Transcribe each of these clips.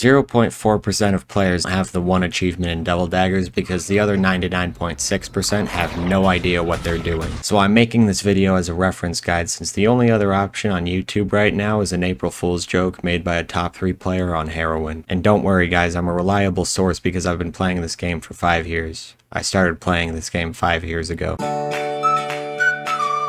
0.4% of players have the one achievement in Double Daggers because the other 99.6% have no idea what they're doing. So I'm making this video as a reference guide since the only other option on YouTube right now is an April Fool's joke made by a top 3 player on heroin. And don't worry guys, I'm a reliable source because I've been playing this game for 5 years. I started playing this game 5 years ago.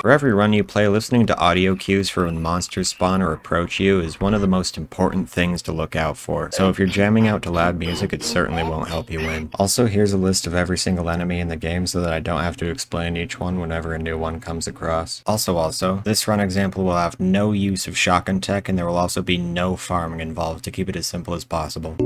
For every run you play, listening to audio cues for when monsters spawn or approach you is one of the most important things to look out for. So if you're jamming out to loud music, it certainly won't help you win. Also, here's a list of every single enemy in the game so that I don't have to explain each one whenever a new one comes across. Also, this run example will have no use of shotgun tech and there will also be no farming involved to keep it as simple as possible.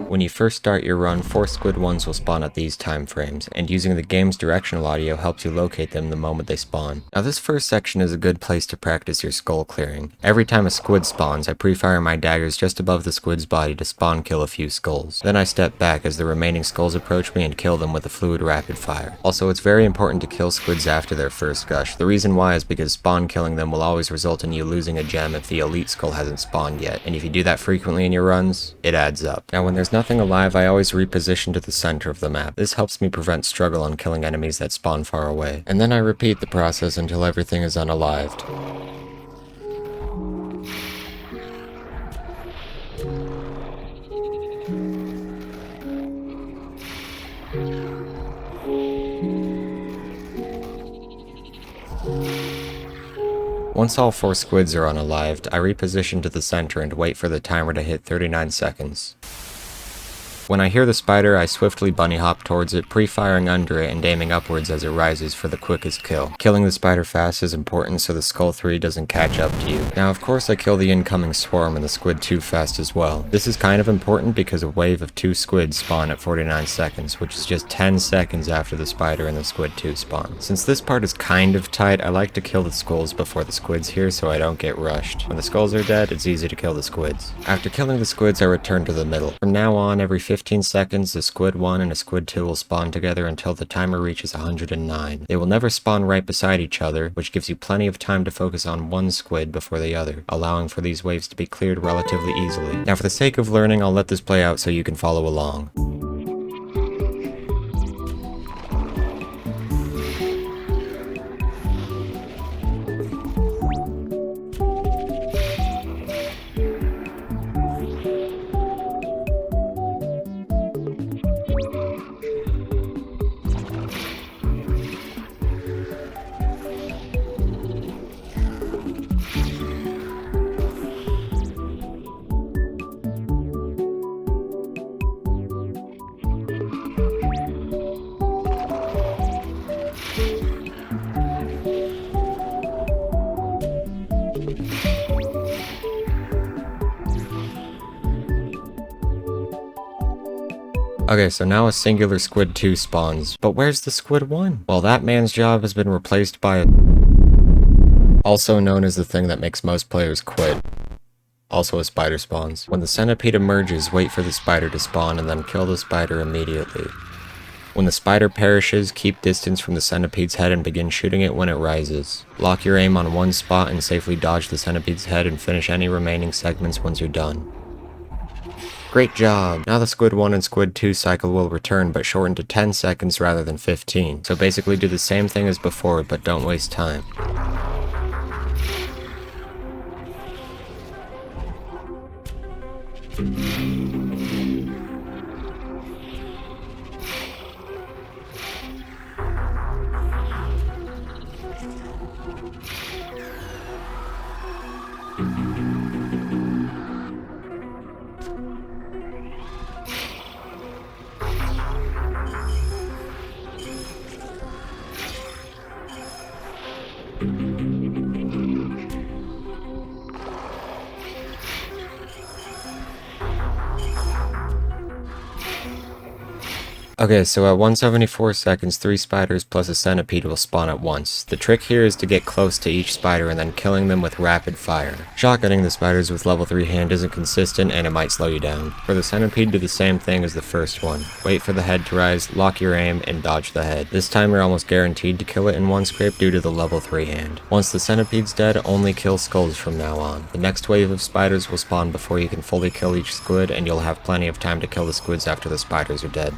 When you first start your run, 4 squid ones will spawn at these time frames, and using the game's directional audio helps you locate them the moment they spawn. Now this first section is a good place to practice your skull clearing. Every time a squid spawns, I pre-fire my daggers just above the squid's body to spawn kill a few skulls. Then I step back as the remaining skulls approach me and kill them with a fluid rapid fire. Also, it's very important to kill squids after their first gush. The reason why is because spawn killing them will always result in you losing a gem if the elite skull hasn't spawned yet, and if you do that frequently in your runs, it adds up. Now when there's nothing alive, I always reposition to the center of the map. This helps me prevent struggle on killing enemies that spawn far away. And then I repeat the process until everything is unalived. Once all 4 squids are unalived, I reposition to the center and wait for the timer to hit 39 seconds. When I hear the spider, I swiftly bunny hop towards it, pre-firing under it and aiming upwards as it rises for the quickest kill. Killing the spider fast is important so the Skull 3 doesn't catch up to you. Now of course I kill the incoming swarm and the squid 2 fast as well. This is kind of important because a wave of 2 squids spawn at 49 seconds, which is just 10 seconds after the spider and the squid 2 spawn. Since this part is kind of tight, I like to kill the skulls before the squids here so I don't get rushed. When the skulls are dead, it's easy to kill the squids. After killing the squids, I return to the middle. From now on, every 15 seconds, a squid 1 and a squid 2 will spawn together until the timer reaches 109. They will never spawn right beside each other, which gives you plenty of time to focus on one squid before the other, allowing for these waves to be cleared relatively easily. Now for the sake of learning, I'll let this play out so you can follow along. Okay, so now a singular squid 2 spawns, but where's the squid 1? Well, that man's job has been replaced by a... also known as the thing that makes most players quit. Also a spider spawns. When the centipede emerges, wait for the spider to spawn and then kill the spider immediately. When the spider perishes, keep distance from the centipede's head and begin shooting it when it rises. Lock your aim on one spot and safely dodge the centipede's head and finish any remaining segments once you're done. Great job! Now the squid 1 and squid 2 cycle will return, but shorten to 10 seconds rather than 15. So basically do the same thing as before, but don't waste time. Okay, so at 174 seconds, 3 spiders plus a centipede will spawn at once. The trick here is to get close to each spider and then killing them with rapid fire. Shotgunning the spiders with level 3 hand isn't consistent and it might slow you down. For the centipede, do the same thing as the first one. Wait for the head to rise, lock your aim, and dodge the head. This time you're almost guaranteed to kill it in one scrape due to the level 3 hand. Once the centipede's dead, only kill skulls from now on. The next wave of spiders will spawn before you can fully kill each squid, and you'll have plenty of time to kill the squids after the spiders are dead.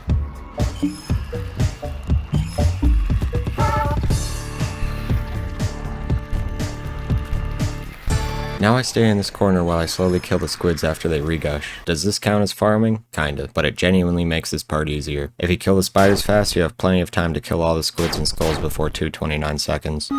Now I stay in this corner while I slowly kill the squids after they regush. Does this count as farming? Kinda, but it genuinely makes this part easier. If you kill the spiders fast, you have plenty of time to kill all the squids and skulls before 2:29 seconds.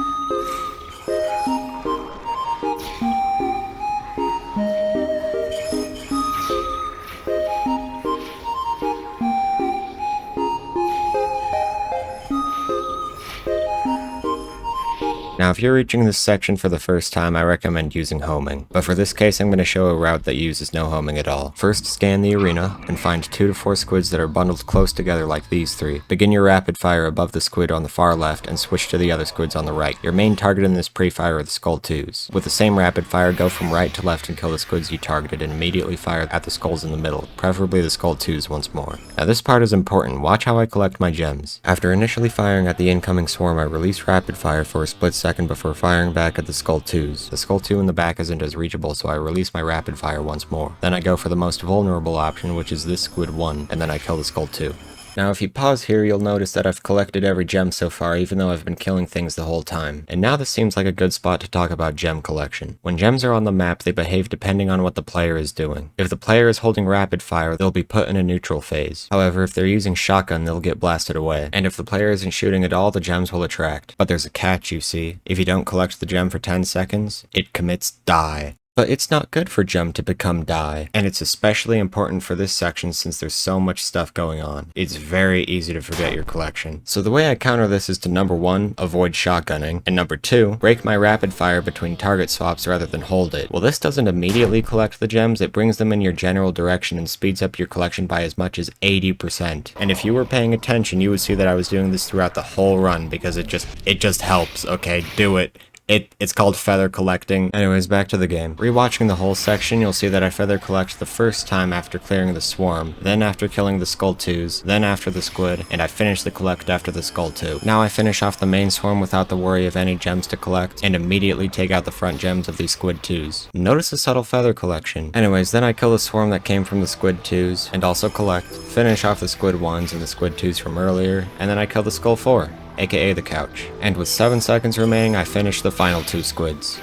Now if you're reaching this section for the first time, I recommend using homing, but for this case I'm going to show a route that uses no homing at all. First, scan the arena, and find 2 to 4 squids that are bundled close together like these 3. Begin your rapid fire above the squid on the far left, and switch to the other squids on the right. Your main target in this pre-fire are the skull 2s. With the same rapid fire, go from right to left and kill the squids you targeted, and immediately fire at the skulls in the middle, preferably the skull 2s once more. Now this part is important, watch how I collect my gems. After initially firing at the incoming swarm, I release rapid fire for a split second before firing back at the skull 2s. The skull 2 in the back isn't as reachable, so I release my rapid fire once more. Then I go for the most vulnerable option, which is this squid 1, and then I kill the skull 2. Now if you pause here, you'll notice that I've collected every gem so far, even though I've been killing things the whole time. And now this seems like a good spot to talk about gem collection. When gems are on the map, they behave depending on what the player is doing. If the player is holding rapid fire, they'll be put in a neutral phase. However, if they're using shotgun, they'll get blasted away. And if the player isn't shooting at all, the gems will attract. But there's a catch, you see. If you don't collect the gem for 10 seconds, it commits die. But it's not good for gem to become die, and it's especially important for this section since there's so much stuff going on. It's very easy to forget your collection. So the way I counter this is to number 1, avoid shotgunning, and number 2, break my rapid fire between target swaps rather than hold it. Well, this doesn't immediately collect the gems, it brings them in your general direction and speeds up your collection by as much as 80%. And if you were paying attention, you would see that I was doing this throughout the whole run because it just helps, okay? Do it. It's called feather collecting. Anyways, back to the game. Rewatching the whole section, you'll see that I feather collect the first time after clearing the swarm, then after killing the skull 2s, then after the squid, and I finish the collect after the skull 2. Now I finish off the main swarm without the worry of any gems to collect, and immediately take out the front gems of these squid 2s. Notice the subtle feather collection. Anyways, then I kill the swarm that came from the squid 2s, and also collect, finish off the squid 1s and the squid 2s from earlier, and then I kill the skull 4. AKA the couch. And with 7 seconds remaining, I finish the final 2 squids.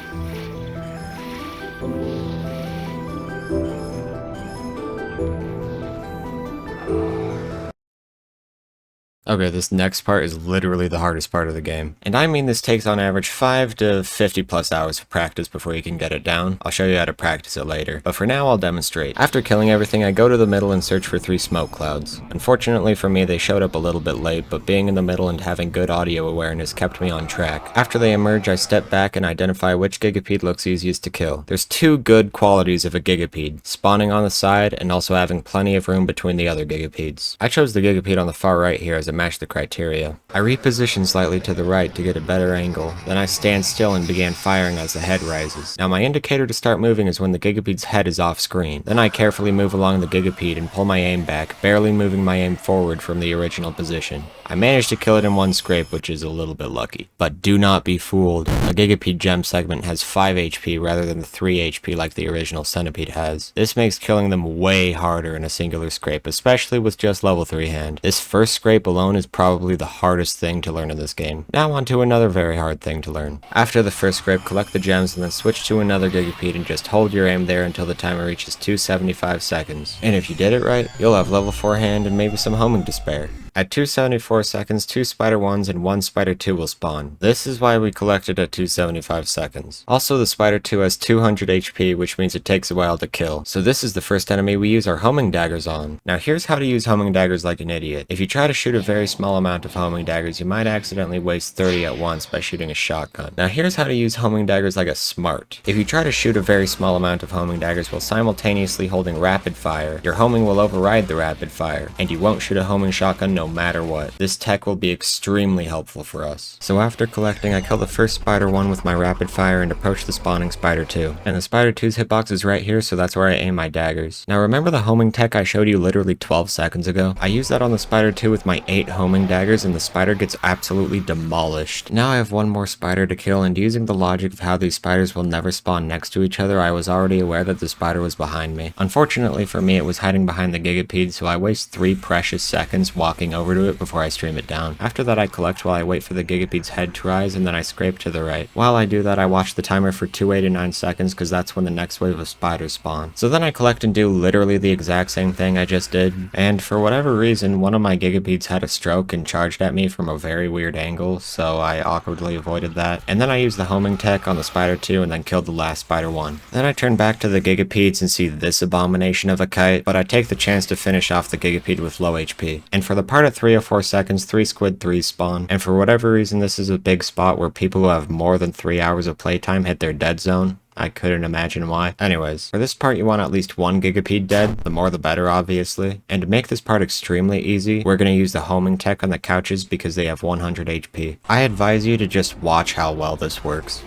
Okay, this next part is literally the hardest part of the game. And I mean this takes on average 5 to 50 plus hours of practice before you can get it down. I'll show you how to practice it later, but for now I'll demonstrate. After killing everything, I go to the middle and search for 3 smoke clouds. Unfortunately for me, they showed up a little bit late, but being in the middle and having good audio awareness kept me on track. After they emerge, I step back and identify which gigapede looks easiest to kill. There's 2 good qualities of a gigapede, spawning on the side and also having plenty of room between the other gigapedes. I chose the gigapede on the far right here as it matched the criteria. I reposition slightly to the right to get a better angle, then I stand still and began firing as the head rises. Now my indicator to start moving is when the gigapede's head is off screen. Then I carefully move along the gigapede and pull my aim back, barely moving my aim forward from the original position. I managed to kill it in one scrape, which is a little bit lucky. But do not be fooled. A gigapede gem segment has 5 HP rather than the 3 HP like the original centipede has. This makes killing them way harder in a singular scrape, especially with just level 3 hand. This first scrape alone is probably the hardest thing to learn in this game. Now on to another very hard thing to learn. After the first scrape, collect the gems and then switch to another gigapede and just hold your aim there until the timer reaches 275 seconds. And if you did it right, you'll have level 4 hand and maybe some homing to spare. At 274 seconds, 2 spider 1s and 1 spider 2 will spawn. This is why we collected at 275 seconds. Also, the spider 2 has 200 HP, which means it takes a while to kill. So this is the first enemy we use our homing daggers on. Now here's how to use homing daggers like an idiot. If you try to shoot a very small amount of homing daggers, you might accidentally waste 30 at once by shooting a shotgun. Now here's how to use homing daggers like a smart. If you try to shoot a very small amount of homing daggers while simultaneously holding rapid fire, your homing will override the rapid fire, and you won't shoot a homing shotgun no no matter what. This tech will be extremely helpful for us. So after collecting, I kill the first spider 1 with my rapid fire and approach the spawning spider 2. And the spider 2's hitbox is right here, so that's where I aim my daggers. Now remember the homing tech I showed you literally 12 seconds ago? I used that on the spider 2 with my 8 homing daggers, and the spider gets absolutely demolished. Now I have one more spider to kill, and using the logic of how these spiders will never spawn next to each other, I was already aware that the spider was behind me. Unfortunately for me, it was hiding behind the gigapedes, so I waste 3 precious seconds walking over to it before I stream it down. After that I collect while I wait for the gigapede's head to rise, and then I scrape to the right. While I do that, I watch the timer for 289 seconds because that's when the next wave of spiders spawn. So then I collect and do literally the exact same thing I just did, and for whatever reason, one of my gigapedes had a stroke and charged at me from a very weird angle, so I awkwardly avoided that. And then I used the homing tech on the spider 2 and then killed the last spider 1. Then I turn back to the gigapedes and see this abomination of a kite, but I take the chance to finish off the gigapede with low HP. And for the part at 3 or 4 seconds, 3 squid 3s spawn, and for whatever reason this is a big spot where people who have more than 3 hours of playtime hit their dead zone. I couldn't imagine why. Anyways, for this part you want at least 1 gigapede dead, the more the better obviously. And to make this part extremely easy, we're going to use the homing tech on the couches because they have 100 HP. I advise you to just watch how well this works.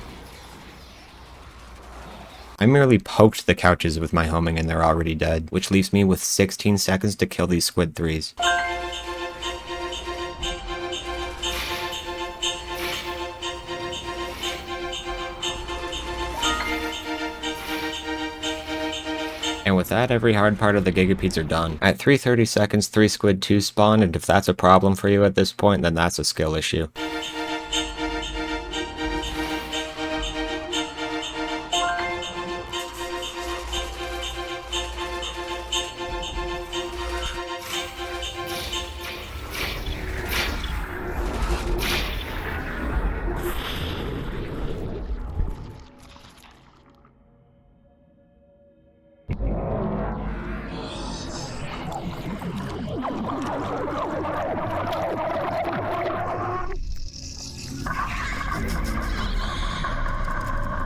I merely poked the couches with my homing and they're already dead, which leaves me with 16 seconds to kill these squid 3s. And with that, every hard part of the gigapedes are done. At 3:30 seconds, 3 squid 2 spawn, and if that's a problem for you at this point, then that's a skill issue.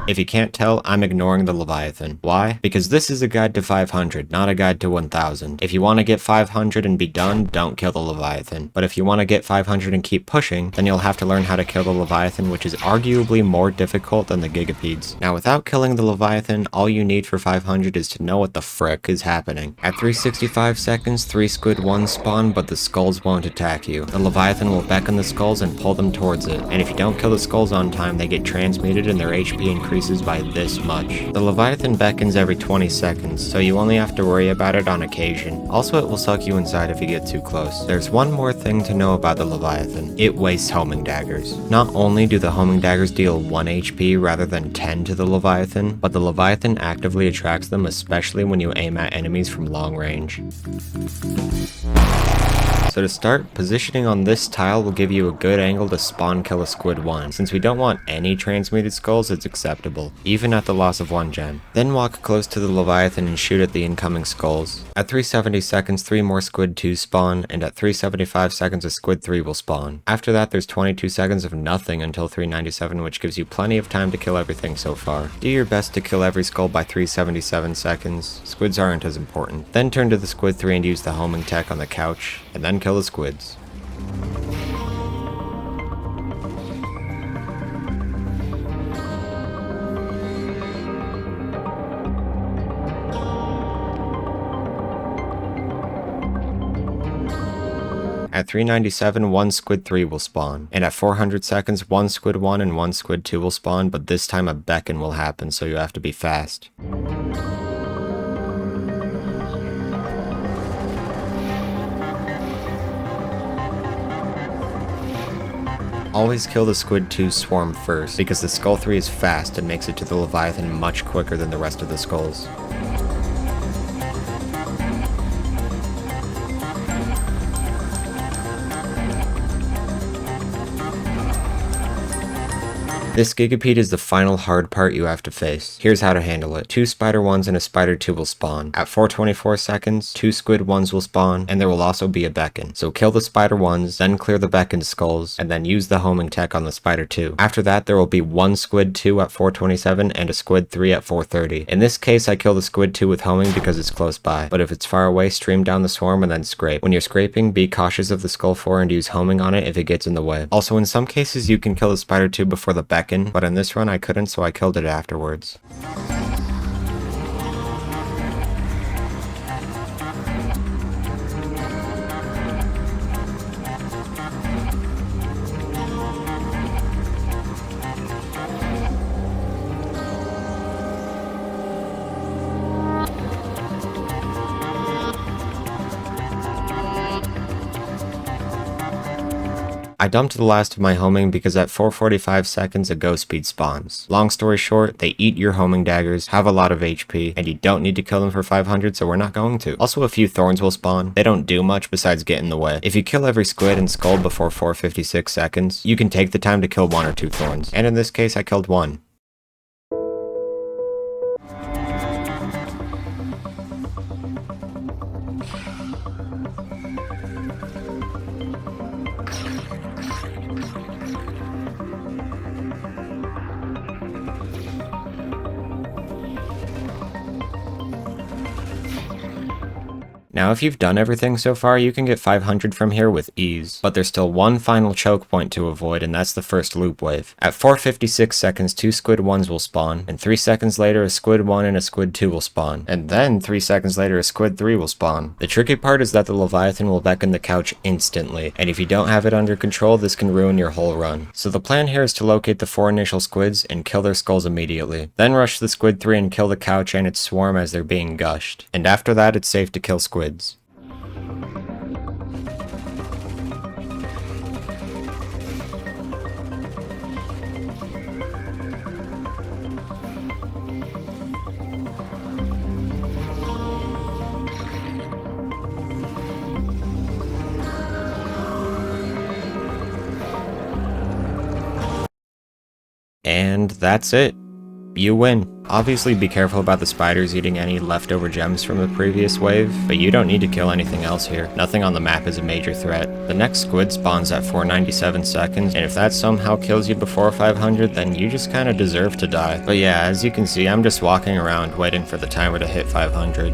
If you can't tell, I'm ignoring the Leviathan. Why? Because this is a guide to 500, not a guide to 1000. If you want to get 500 and be done, don't kill the Leviathan. But if you want to get 500 and keep pushing, then you'll have to learn how to kill the Leviathan, which is arguably more difficult than the gigapedes. Now without killing the Leviathan, all you need for 500 is to know what the frick is happening. At 365 seconds, 3 squid 1 spawn, but the skulls won't attack you. The Leviathan will beckon the skulls and pull them towards it, and if you don't kill the skulls on time, they get transmuted and their HP increases by this much. The Leviathan beckons every 20 seconds, so you only have to worry about it on occasion. Also, it will suck you inside if you get too close. There's one more thing to know about the Leviathan. It wastes homing daggers. Not only do the homing daggers deal 1 HP rather than 10 to the Leviathan, but the Leviathan actively attracts them, especially when you aim at enemies from long range. So to start, positioning on this tile will give you a good angle to spawn kill a squid 1. Since we don't want any transmuted skulls, it's acceptable, even at the loss of 1 gem. Then walk close to the Leviathan and shoot at the incoming skulls. At 370 seconds, 3 more squid 2 spawn, and at 375 seconds a squid 3 will spawn. After that, there's 22 seconds of nothing until 397, which gives you plenty of time to kill everything so far. Do your best to kill every skull by 377 seconds. Squids aren't as important. Then turn to the squid 3 and use the homing tech on the couch, and then kill the squids. At 397, 1 squid 3 will spawn, and at 400 seconds, 1 squid 1 and 1 squid 2 will spawn, but this time a beckon will happen, so you have to be fast. Always kill the squid 2 swarm first, because the skull 3 is fast and makes it to the Leviathan much quicker than the rest of the skulls. This gigapede is the final hard part you have to face. Here's how to handle it. 2 spider 1s and a spider 2 will spawn. At 424 seconds, 2 squid 1s will spawn, and there will also be a beacon. So kill the spider 1s, then clear the beacon skulls, and then use the homing tech on the spider 2. After that, there will be 1 squid 2 at 427 and a squid 3 at 430. In this case, I kill the squid 2 with homing because it's close by, but if it's far away, stream down the swarm and then scrape. When you're scraping, be cautious of the skull 4 and use homing on it if it gets in the way. Also, in some cases, you can kill the spider 2 before the beacon, but in this run I couldn't, so I killed it afterwards. I dumped the last of my homing because at 445 seconds a ghost speed spawns. Long story short, they eat your homing daggers, have a lot of HP, and you don't need to kill them for 500, so we're not going to. Also, a few thorns will spawn. They don't do much besides get in the way. If you kill every squid and skull before 456 seconds, you can take the time to kill 1 or 2 thorns. And in this case, I killed 1. Now if you've done everything so far, you can get 500 from here with ease, but there's still one final choke point to avoid, and that's the first loop wave. At 456 seconds, 2 squid 1s will spawn, and 3 seconds later a squid 1 and a squid 2 will spawn, and then 3 seconds later a squid 3 will spawn. The tricky part is that the Leviathan will beckon the couch instantly, and if you don't have it under control, this can ruin your whole run. So the plan here is to locate the 4 initial squids and kill their skulls immediately. Then rush the squid 3 and kill the couch and its swarm as they're being gushed. And after that, it's safe to kill squids. And that's it. You win. Obviously be careful about the spiders eating any leftover gems from the previous wave, but you don't need to kill anything else here. Nothing on the map is a major threat. The next squid spawns at 497 seconds, and if that somehow kills you before 500, then you just kinda deserve to die. But yeah, as you can see, I'm just walking around waiting for the timer to hit 500.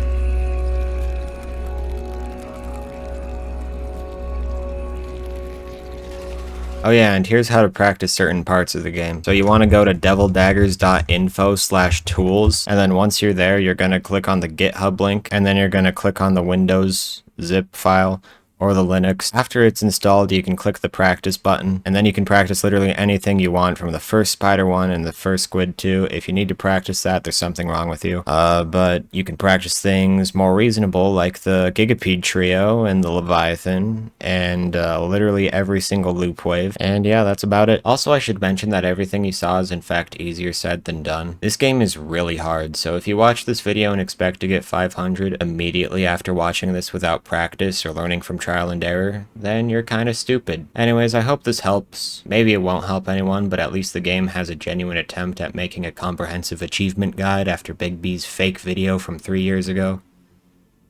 Oh yeah, and here's how to practice certain parts of the game. So you want to go to devildaggers.info/tools, and then once you're there, you're going to click on the GitHub link, and then you're going to click on the Windows zip file, or the Linux. After it's installed, you can click the practice button, and then you can practice literally anything you want from the first spider 1 and the first squid 2. If you need to practice that, there's something wrong with you. But you can practice things more reasonable like the gigapede trio and the Leviathan, and literally every single loop wave. And yeah, that's about it. Also, I should mention that everything you saw is in fact easier said than done. This game is really hard, so if you watch this video and expect to get 500 immediately after watching this without practice or learning from trial and error, then you're kinda stupid. Anyways, I hope this helps. Maybe it won't help anyone, but at least the game has a genuine attempt at making a comprehensive achievement guide after Big B's fake video from 3 years ago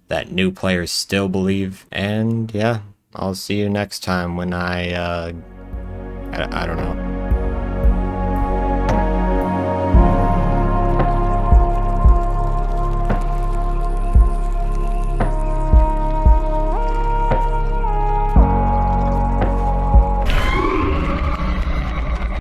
that new players still believe. And yeah, I'll see you next time when I don't know.